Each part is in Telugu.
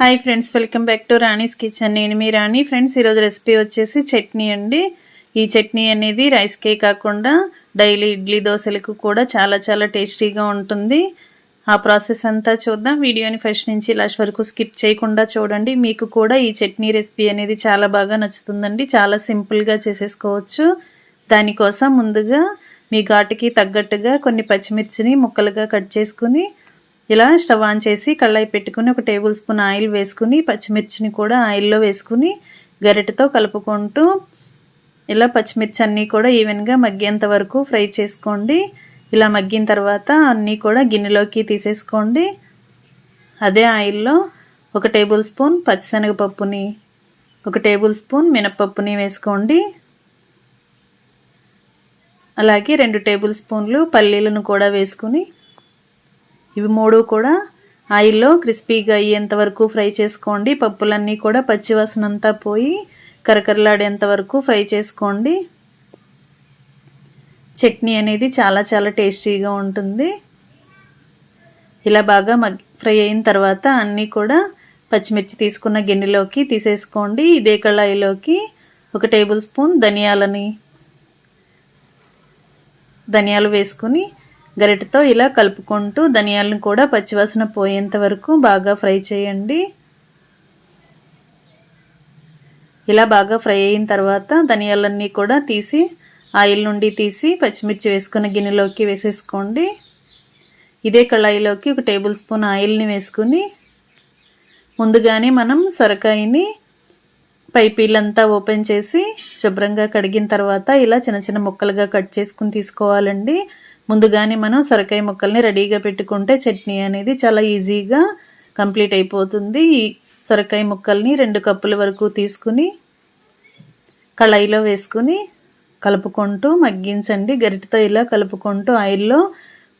Hi friends, welcome back to Rani's kitchen. నేను మీ రాణి. ఫ్రెండ్స్, ఈరోజు రెసిపీ వచ్చేసి చట్నీ అండి. ఈ చట్నీ అనేది రైస్కే కాకుండా డైలీ ఇడ్లీ దోశలకు కూడా చాలా టేస్టీగా ఉంటుంది. ఆ ప్రాసెస్ అంతా చూద్దాం. వీడియోని ఫస్ట్ నుంచి లాస్ట్ వరకు స్కిప్ చేయకుండా చూడండి. మీకు కూడా ఈ చట్నీ రెసిపీ అనేది చాలా బాగా నచ్చుతుందండి. చాలా సింపుల్గా చేసేసుకోవచ్చు. దానికోసం ముందుగా మీ ఘాటుకి తగ్గట్టుగా కొన్ని పచ్చిమిర్చిని ముక్కలుగా కట్ చేసుకుని ఇలా స్టవ్ ఆన్ చేసి కళాయి పెట్టుకుని 1 టేబుల్ స్పూన్ ఆయిల్ వేసుకుని పచ్చిమిర్చిని కూడా ఆయిల్లో వేసుకుని గరిటెతో కలుపుకుంటూ ఇలా పచ్చిమిర్చి అన్నీ కూడా ఈవెన్గా మగ్గేంత వరకు ఫ్రై చేసుకోండి. ఇలా మగ్గిన తర్వాత అన్నీ కూడా గిన్నెలోకి తీసేసుకోండి. అదే ఆయిల్లో 1 టేబుల్ స్పూన్ పచ్చిశనగపప్పుని 1 టేబుల్ స్పూన్ మినపప్పుని వేసుకోండి. అలాగే 2 టేబుల్ స్పూన్లు పల్లీలను కూడా వేసుకుని ఇవి 3 కూడా ఆయిల్లో క్రిస్పీగా అయ్యేంత వరకు ఫ్రై చేసుకోండి. పప్పులన్నీ కూడా పచ్చివాసన అంతా పోయి కరకరలాడేంత వరకు ఫ్రై చేసుకోండి. చట్నీ అనేది చాలా టేస్టీగా ఉంటుంది. ఇలా బాగా ఫ్రై అయిన తర్వాత అన్నీ కూడా పచ్చిమిర్చి తీసుకున్న గిన్నెలోకి తీసేసుకోండి. ఇదే కళాయిలోకి 1 టేబుల్ స్పూన్ ధనియాలు వేసుకుని గరిటెతో ఇలా కలుపుకుంటూ ధనియాలను కూడా పచ్చివాసన పోయేంత వరకు బాగా ఫ్రై చేయండి. ఇలా బాగా ఫ్రై అయిన తర్వాత ధనియాలన్నీ కూడా తీసి ఆయిల్ నుండి తీసి పచ్చిమిర్చి వేసుకున్న గిన్నెలోకి వేసేసుకోండి. ఇదే కళాయిలోకి 1 టేబుల్ స్పూన్ ఆయిల్ని వేసుకుని ముందుగానే మనం సొరకాయని పైపీలంతా ఓపెన్ చేసి శుభ్రంగా కడిగిన తర్వాత ఇలా చిన్న ముక్కలుగా కట్ చేసుకుని తీసుకోవాలండి. ముందుగానే మనం సొరకాయ ముక్కల్ని రెడీగా పెట్టుకుంటే చట్నీ అనేది చాలా ఈజీగా కంప్లీట్ అయిపోతుంది. ఈ సొరకాయ ముక్కల్ని 2 కప్పుల వరకు తీసుకుని కళాయిలో వేసుకుని కలుపుకుంటూ మగ్గించండి. గరిటెతో ఇలా కలుపుకుంటూ ఆయిల్లో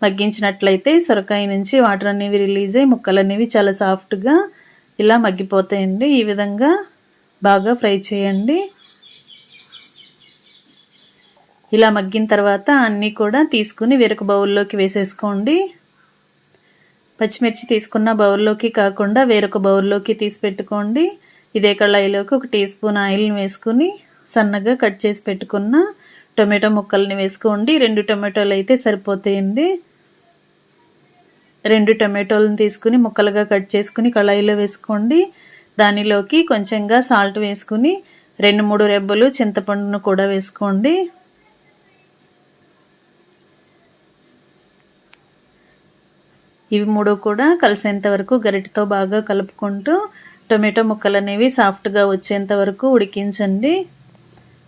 మగ్గించినట్లయితే సొరకాయ నుంచి వాటర్ అనేవి రిలీజ్ అయ్యి ముక్కలు అనేవి చాలా సాఫ్ట్గా ఇలా మగ్గిపోతాయండి. ఈ విధంగా బాగా ఫ్రై చేయండి. ఇలా మగ్గిన తర్వాత అన్నీ కూడా తీసుకుని వేరొక బౌల్లోకి వేసేసుకోండి. పచ్చిమిర్చి తీసుకున్న బౌల్లోకి కాకుండా వేరొక బౌల్లోకి తీసి పెట్టుకోండి. ఇదే కళాయిలోకి 1 టీ స్పూన్ ఆయిల్ని వేసుకుని సన్నగా కట్ చేసి పెట్టుకున్న టొమాటో ముక్కల్ని వేసుకోండి. 2 టొమాటోలు అయితే సరిపోతాయండి. 2 టొమాటోలను తీసుకుని ముక్కలుగా కట్ చేసుకుని కళాయిలో వేసుకోండి. దానిలోకి కొంచెంగా సాల్ట్ వేసుకుని 2-3 రెబ్బలు చింతపండును కూడా వేసుకోండి. ఇవి 3 కూడా కలిసేంత వరకు గరిటెతో బాగా కలుపుకుంటూ టొమాటో ముక్కలు అనేవి సాఫ్ట్గా వచ్చేంత వరకు ఉడికించండి.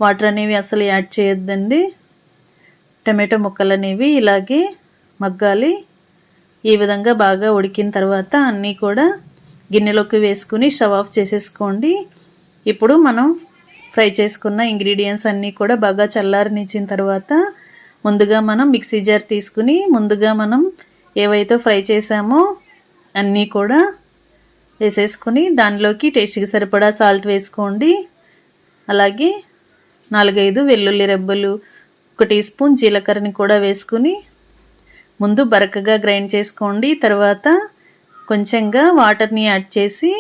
వాటర్ అనేవి అసలు యాడ్ చేయొద్దండి. టొమాటో ముక్కలు అనేవి ఇలాగే మగ్గాలి. ఈ విధంగా బాగా ఉడికిన తర్వాత అన్నీ కూడా గిన్నెలోకి వేసుకుని స్టవ్ ఆఫ్ చేసేసుకోండి. ఇప్పుడు మనం ఫ్రై చేసుకున్న ఇంగ్రీడియంట్స్ అన్నీ కూడా బాగా చల్లారనిచ్చిన తర్వాత ముందుగా మనం మిక్సీ జార్ తీసుకుని ముందుగా మనం ఏవైతే ఫ్రై చేసామో అన్నీ కూడా వేసేసుకుని దానిలోకి టేస్ట్కి సరిపడా సాల్ట్ వేసుకోండి. అలాగే 4-5 వెల్లుల్లి రెబ్బలు 1 టీ స్పూన్ జీలకర్రని కూడా వేసుకుని ముందు బరకగా గ్రైండ్ చేసుకోండి. తర్వాత కొంచెంగా వాటర్ని యాడ్ చేసి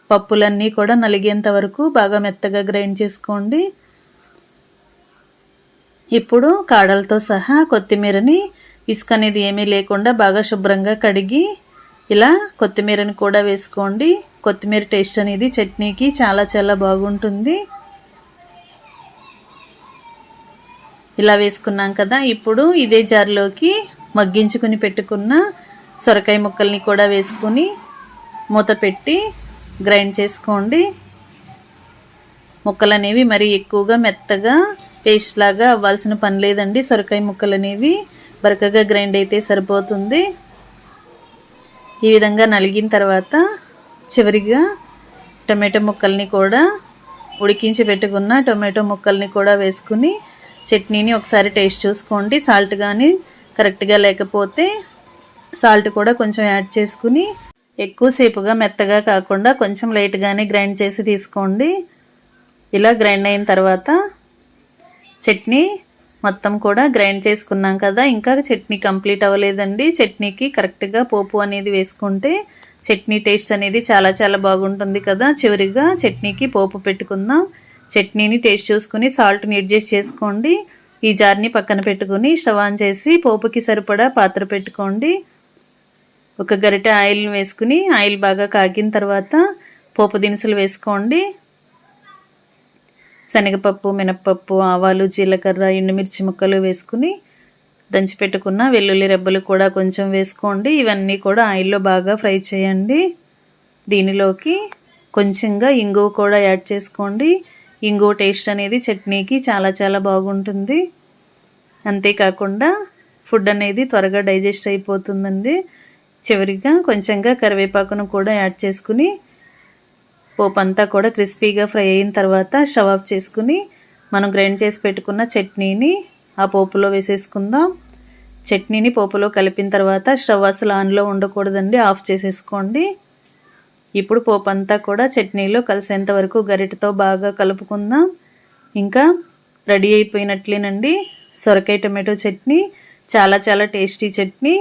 పప్పులన్నీ కూడా నలిగేంత వరకు బాగా మెత్తగా గ్రైండ్ చేసుకోండి. ఇప్పుడు కాడలతో సహా కొత్తిమీరని ఇసుక అనేది ఏమీ లేకుండా బాగా శుభ్రంగా కడిగి ఇలా కొత్తిమీరని కూడా వేసుకోండి. కొత్తిమీర టేస్ట్ అనేది చట్నీకి చాలా బాగుంటుంది. ఇలా వేసుకున్నాం కదా. ఇప్పుడు ఇదే జార్లోకి మగ్గించుకుని పెట్టుకున్న సొరకాయ ముక్కల్ని కూడా వేసుకుని మూత పెట్టి గ్రైండ్ చేసుకోండి. ముక్కలు అనేవి మరీ ఎక్కువగా మెత్తగా పేస్ట్ లాగా అవ్వాల్సిన పని లేదండి. సొరకాయ ముక్కలు అనేవి బరకగా గ్రైండ్ అయితే సరిపోతుంది. ఈ విధంగా నలిగిన తర్వాత చివరిగా టొమాటో ముక్కల్ని కూడా ఉడికించి పెట్టుకున్న టొమాటో ముక్కల్ని కూడా వేసుకుని చట్నీని ఒకసారి టేస్ట్ చూసుకోండి. సాల్ట్ కానీ కరెక్ట్గా లేకపోతే సాల్ట్ కూడా కొంచెం యాడ్ చేసుకుని ఎక్కువసేపుగా మెత్తగా కాకుండా కొంచెం లైట్గానే గ్రైండ్ చేసి తీసుకోండి. ఇలా గ్రైండ్ అయిన తర్వాత చట్నీ మొత్తం కూడా గ్రైండ్ చేసుకున్నాం కదా. ఇంకా చట్నీ కంప్లీట్ అవ్వలేదండి. చట్నీకి కరెక్ట్గా పోపు అనేది వేసుకుంటే చట్నీ టేస్ట్ అనేది చాలా చాలా బాగుంటుంది కదా. చివరిగా చట్నీకి పోపు పెట్టుకుందాం. చట్నీని టేస్ట్ చూసుకుని సాల్ట్ని అడ్జస్ట్ చేసుకోండి. ఈ జార్ని పక్కన పెట్టుకుని స్టవ్ ఆన్ చేసి పోపుకి సరిపడా పాత్ర పెట్టుకోండి. ఒక గరిటె ఆయిల్ వేసుకుని ఆయిల్ బాగా కాగిన తర్వాత పోపు దినుసులు వేసుకోండి. శనగపప్పు, మినప్పప్పు, ఆవాలు, జీలకర్ర, ఎండుమిర్చి ముక్కలు వేసుకుని దంచి పెట్టుకున్న వెల్లుల్లి రెబ్బలు కూడా కొంచెం వేసుకోండి. ఇవన్నీ కూడా ఆయిల్లో బాగా ఫ్రై చేయండి. దీనిలోకి కొంచెంగా ఇంగువ కూడా యాడ్ చేసుకోండి. ఇంగువ టేస్ట్ అనేది చట్నీకి చాలా చాలా బాగుంటుంది. అంతేకాకుండా ఫుడ్ అనేది త్వరగా డైజెస్ట్ అయిపోతుందండి. చివరిగా కొంచెంగా కరివేపాకును కూడా యాడ్ చేసుకుని పోపు అంతా కూడా క్రిస్పీగా ఫ్రై అయిన తర్వాత స్టవ్ ఆఫ్ చేసుకుని మనం గ్రైండ్ చేసి పెట్టుకున్న చట్నీని ఆ పోపులో వేసేసుకుందాం. చట్నీని పోపులో కలిపిన తర్వాత స్టవ్ అసలు ఆన్లో ఉండకూడదండి, ఆఫ్ చేసేసుకోండి. ఇప్పుడు పోపు అంతా కూడా చట్నీలో కలిసేంత వరకు గరిటెతో బాగా కలుపుకుందాం. ఇంకా రెడీ అయిపోయినట్లేనండి సొరకాయ టమాటో చట్నీ. చాలా చాలా టేస్టీ చట్నీ.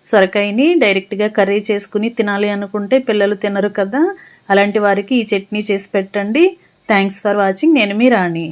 సొరకాయని డైరెక్ట్గా కర్రీ చేసుకుని తినాలి అనుకుంటే పిల్లలు తినరు కదా, అలాంటి వారికి ఈ చట్నీ చేసి పెట్టండి. Thanks for watching. నేను మీ రాణి.